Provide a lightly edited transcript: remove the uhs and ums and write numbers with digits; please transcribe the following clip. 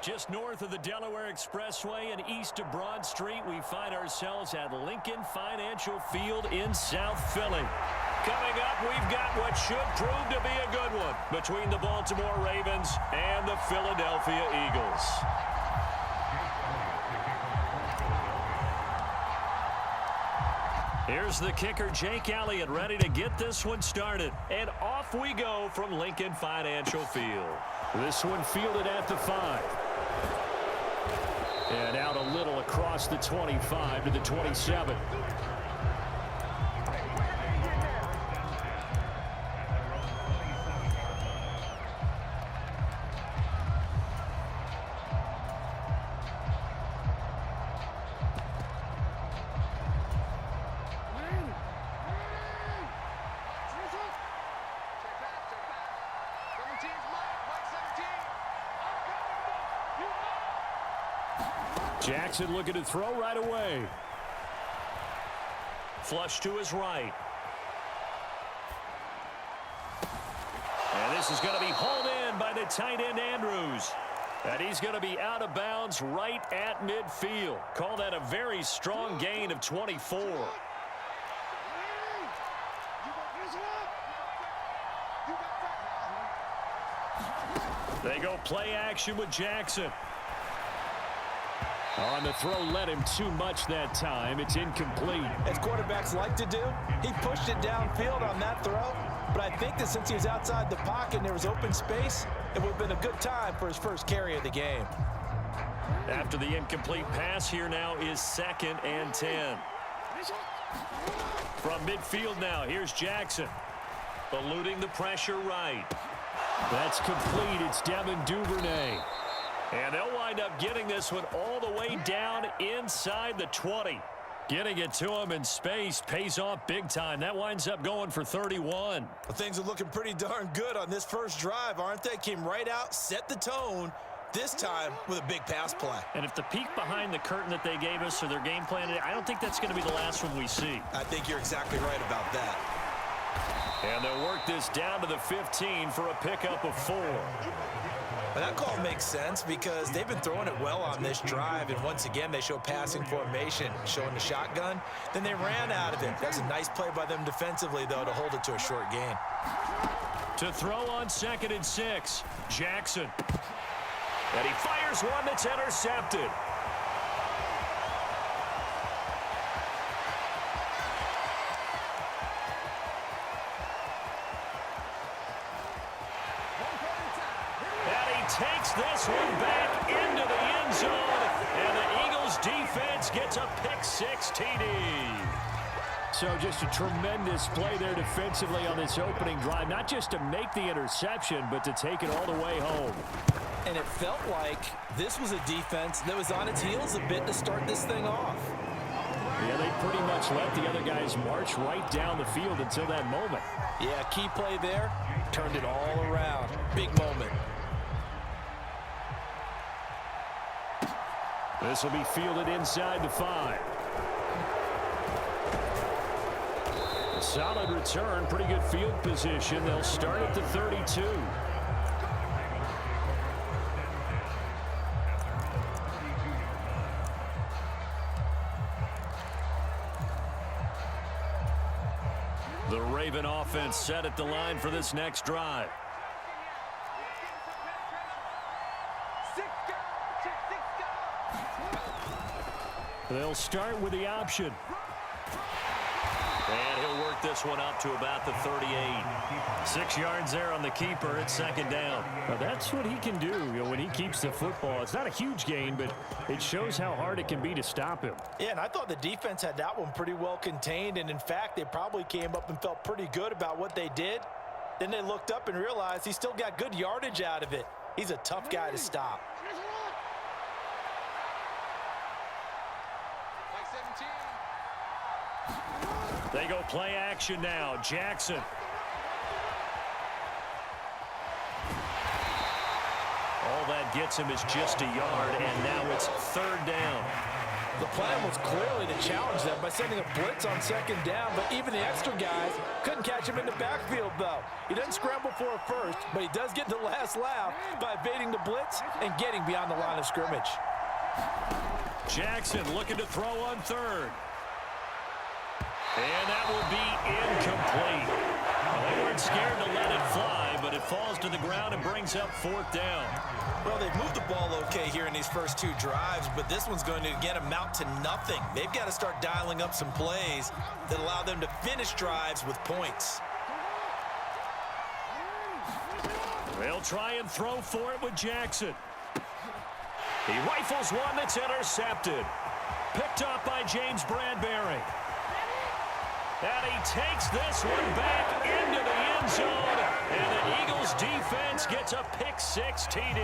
Just north of the Delaware Expressway and east of Broad Street, we find ourselves at Lincoln Financial Field in South Philly. Coming up, we've got what should prove to be a good one between the Baltimore Ravens and the Philadelphia Eagles. Here's the kicker, Jake Elliott, ready to get this one started. And off we go from Lincoln Financial Field. This one fielded at the 5. And out a little across the 25 to the 27. Jackson looking to throw right away. Flush to his right. And this is going to be hauled in by the tight end Andrews. And he's going to be out of bounds right at midfield. Call that a very strong gain of 24. They go play action with Jackson. On the throw, led him too much that time. It's incomplete. As quarterbacks like to do, he pushed it downfield on that throw. But I think that since he was outside the pocket and there was open space, it would have been a good time for his first carry of the game. After the incomplete pass, here now is 2nd and 10. From midfield now, here's Jackson. Eluding the pressure right. That's complete. It's Devin Duvernay. And they'll wind up getting this one all the way down inside the 20. Getting it to him in space pays off big time. That winds up going for 31. Well, things are looking pretty darn good on this first drive, aren't they? Came right out, set the tone, this time with a big pass play. And if the peek behind the curtain that they gave us or their game plan, I don't think that's going to be the last one we see. I think you're exactly right about that. And they'll work this down to the 15 for a pickup of 4. And that call makes sense because they've been throwing it well on this drive, and once again they show passing formation, showing the shotgun. Then they ran out of it. That's a nice play by them defensively, though, to hold it to a short gain. To throw on 2nd and 6, Jackson. And he fires one that's intercepted. Takes this one back into the end zone, and the Eagles defense gets a pick-6 TD. So just a tremendous play there defensively on this opening drive, not just to make the interception, but to take it all the way home. And it felt like this was a defense that was on its heels a bit to start this thing off. Yeah, they pretty much let the other guys march right down the field until that moment. Yeah, key play there, turned it all around. Big moment. This will be fielded inside the 5. A solid return, pretty good field position. They'll start at the 32. The Raven offense set at the line for this next drive. They'll start with the option. And he'll work this one up to about the 38. 6 yards there on the keeper. It's 2nd down. Now that's what he can do, when he keeps the football. It's not a huge gain, but it shows how hard it can be to stop him. Yeah, and I thought the defense had that one pretty well contained. And, in fact, they probably came up and felt pretty good about what they did. Then they looked up and realized he still got good yardage out of it. He's a tough guy to stop. They go play action now. Jackson. All that gets him is just a yard, and now it's 3rd down. The plan was clearly to challenge them by sending a blitz on second down, but even the extra guys couldn't catch him in the backfield, though. He doesn't scramble for a first, but he does get the last laugh by evading the blitz and getting beyond the line of scrimmage. Jackson looking to throw on third. And that will be incomplete. Well, they weren't scared to let it fly, but it falls to the ground and brings up fourth down. Well, they've moved the ball okay here in these first two drives, but this one's going to, again, amount to nothing. They've got to start dialing up some plays that allow them to finish drives with points. They'll try and throw for it with Jackson. He rifles one that's intercepted. Picked up by James Bradbury. And he takes this one back into the end zone. And the Eagles defense gets a pick-six TD.